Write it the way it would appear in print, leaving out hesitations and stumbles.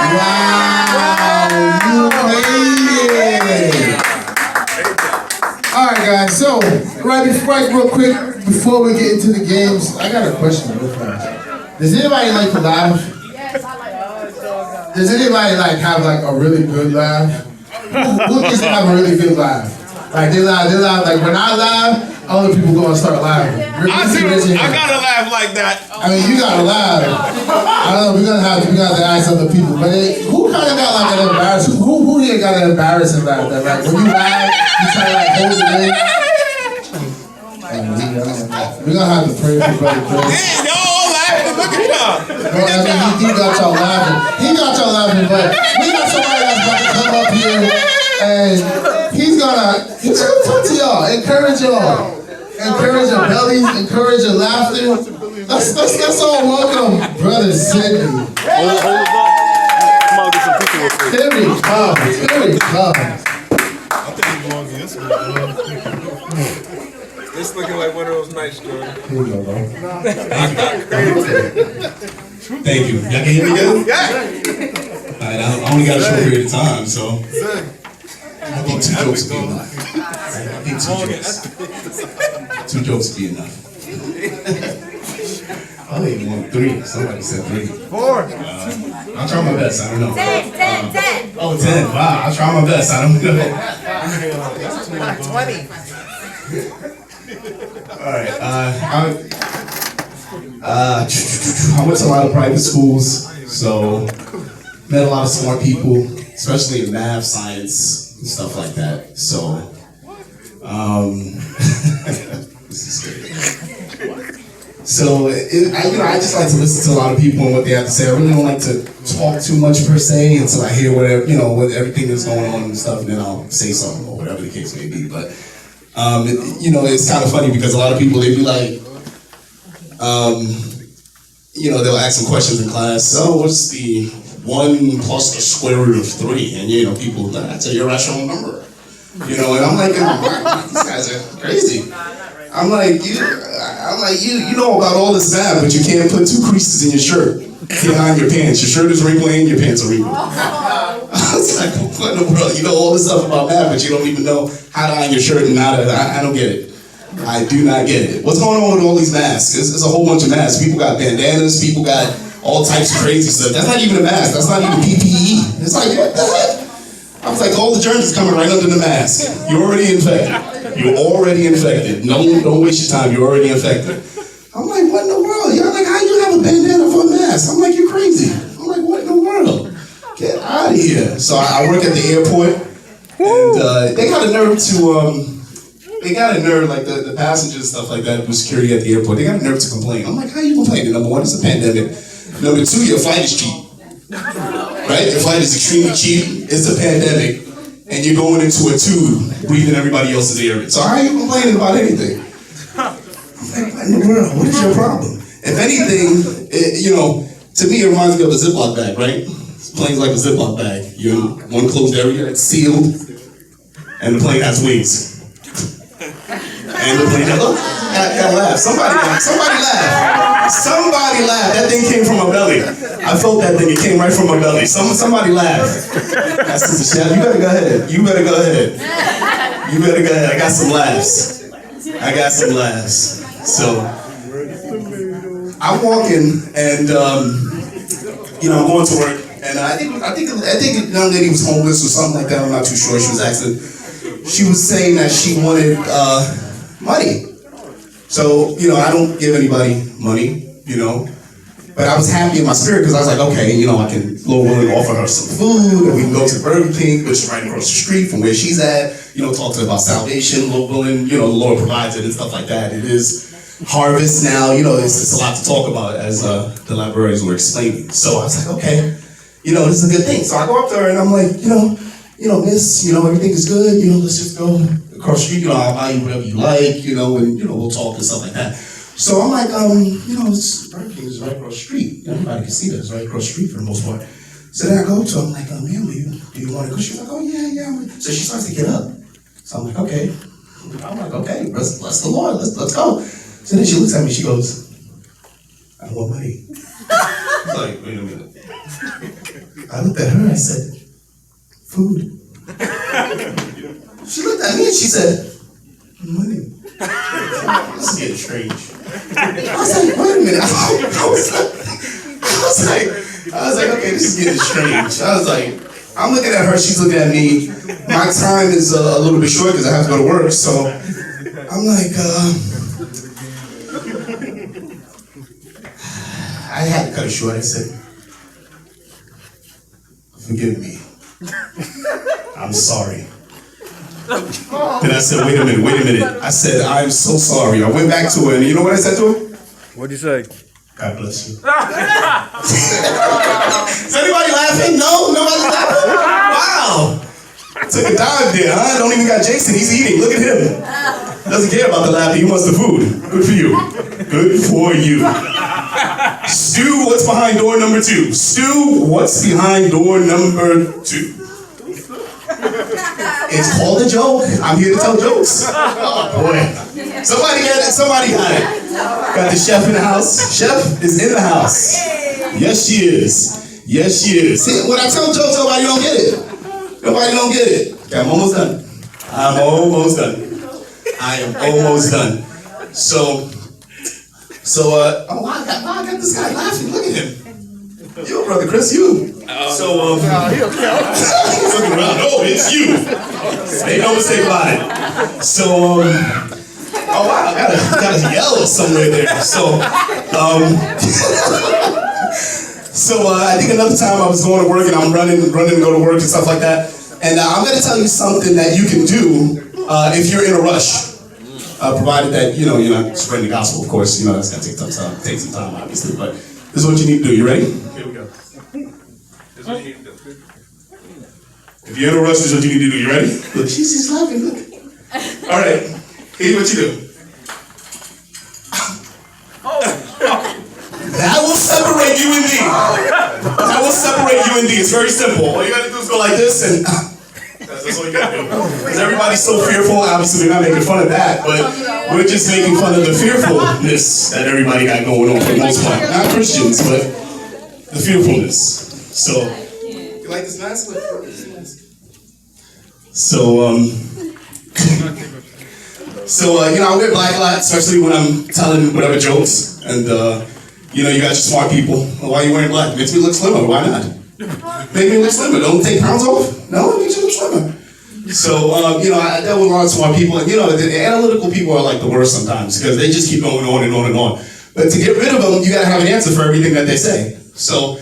Wow, you made it. All right, guys. So, right, real quick, before we get into the games, I got a question real fast. Does anybody like to laugh? Yes, I like to. Does anybody like have like a really good laugh? Who gets to have a really good laugh? Like they laugh. Like when I laugh, other people gonna start laughing. I gotta laugh like that. I mean, you gotta laugh. I don't know. We gotta have to ask other people. But who kind of got like an embarrassing? Who here got an embarrassing laugh? That like when you laugh, you try to like hold it in. We're gonna have to pray for Brother Chris. Man, y'all laughing. Look at y'all. He got y'all laughing. He got y'all laughing, but we got somebody that's about to come up here and he's gonna talk to y'all, encourage y'all. Encourage your bellies, encourage your laughter. Let's all welcome Brother Sydney. Hold on. Come on, get some pictures. Here he comes. I think he's going against me. It's looking like one of those nights, Jordan. Here we go, bro. Thank you. Y'all can hear me good? Yeah. Alright, I only got a short period of time, so I think 2 jokes would be enough. I think 2 jokes would be enough. I don't even want 3. Somebody said 3. 4. I'll try my best. I don't know. 10. Oh, 10. Wow. I'll try my best. I don't know. 20. All right. I went to a lot of private schools, so met a lot of smart people, especially in math, science, and stuff like that. So, this is good. So, I just like to listen to a lot of people and what they have to say. I really don't like to talk too much per se until I hear whatever, what everything that's going on and stuff, and then I'll say something or whatever the case may be. But it's kind of funny because a lot of people, they be like, they'll ask some questions in class. So what's the 1 plus the square root of 3? And people, that's an irrational number. And I'm like, these guys are crazy. I'm like, you know about all this math, but you can't put 2 creases in your shirt behind your pants. Your shirt is wrinkling, your pants are wrinkled. I was like, what in the world? You know all this stuff about math, but you don't even know how to iron your shirt and how to, I don't get it. I do not get it. What's going on with all these masks? It's a whole bunch of masks. People got bandanas, people got all types of crazy stuff. That's not even a mask. That's not even PPE. It's like, what the heck? I was like, all the germs is coming right under the mask. You're already infected. You're already infected. No, don't waste your time. You're already infected. I'm like, what in the world? Y'all like, how you have a bandana for a mask? I'm like, you're crazy. I'm like, what in the world? Get out of here. So I work at the airport, and they got a nerve to, like the passengers and stuff like that with security at the airport, they got a nerve to complain. I'm like, how you complaining? Number 1, it's a pandemic. Number 2, your flight is cheap. Right? Your flight is extremely cheap. It's a pandemic. And you're going into a tube, breathing everybody else's air. So how are you complaining about anything? I'm like, what in the world? What is your problem? If anything, to me it reminds me of a Ziploc bag, right? Plane's like a Ziploc bag. You're in one closed area, it's sealed, and the plane has wings. And the plane has, look, that laugh. Somebody laughed. Somebody laughed. That thing came from my belly. I felt that thing, it came right from my belly. Somebody laughed. That's Sister Chef. You better go ahead. You better go ahead. I got some laughs. So, I'm walking, and I'm going to work. And I think a young lady was homeless or something like that. I'm not too sure. She was asking. She was saying that she wanted money. So I don't give anybody money, But I was happy in my spirit because I was like, okay, I can Lord willing offer her some food, and we can go to Burger King, which is right across the street from where she's at. Talk to her about salvation. Lord willing, the Lord provides it and stuff like that. It is harvest now. It's a lot to talk about as the librarians were explaining. So I was like, okay. This is a good thing. So I go up to her and I'm like, miss, everything is good, let's just go across the street, I'll buy you whatever you like, and we'll talk and stuff like that. So I'm like, this Burger King is right across the street. Everybody can see that, it's right across the street for the most part. So then I go to her, I'm like, ma'am, do you want to go? She's like, oh yeah. So she starts to get up. So I'm like, okay. Bless the Lord, let's go. So then she looks at me, she goes, I want money. I was like, wait a minute. I looked at her, I said, food. She looked at me and she said, money. This is getting strange. I was like, wait a minute. I was like, okay, this is getting strange. I was like, I'm looking at her, she's looking at me. My time is a little bit short because I have to go to work, so I'm like, I had to cut it short. I said, forgive me. I'm sorry. Then I said, wait a minute. I said, I'm so sorry. I went back to her, and you know what I said to her? What'd you say? God bless you. Is anybody laughing? No? Nobody's laughing? Wow. Took a dive there, huh? Don't even got Jason. He's eating. Look at him. Doesn't care about the laughter. He wants the food. Good for you. Good for you. Stu, what's behind door number 2? Stu, what's behind door number 2? It's called a joke. I'm here to tell jokes. Oh boy. Somebody got it. Somebody got it. Got the chef in the house. Chef is in the house. Yes, she is. Yes, she is. See, when I tell jokes, nobody don't get it. Nobody don't get it. Okay, I'm almost done. I am almost done. So, oh, I got this guy laughing. Look at him. You, brother Chris, you. He's looking around. Oh, it's you. Make no mistake about it. So, oh wow, I gotta yell somewhere there. I think another time I was going to work and I'm running to go to work and stuff like that. And I'm gonna tell you something that you can do if you're in a rush. Provided that you're not spreading the gospel, of course. That's gonna take some time, obviously. But this is what you need to do. You ready? Here we go. This is what you need to do. If you're in a rush, this is what you need to do. You ready? Look, she's laughing. Look. All right. Here's what you do. That will separate you and me. That will separate you and me. It's very simple. All you gotta do is go like this and. That's all you gotta do. Because everybody's so fearful. Obviously, we're not making fun of that, but we're just making fun of the fearfulness that everybody got going on for the most part. Not Christians, but the fearfulness. So, you like this mask? I wear black a lot, especially when I'm telling whatever jokes. And, you got your smart people. Well, why are you wearing black? Makes me look slimmer. Why not? Make me look slimmer. Don't take pounds off. No, it makes you look slimmer. So, I dealt with a lot of smart people. And, the analytical people are like the worst sometimes because they just keep going on and on and on. But to get rid of them, you got to have an answer for everything that they say. So,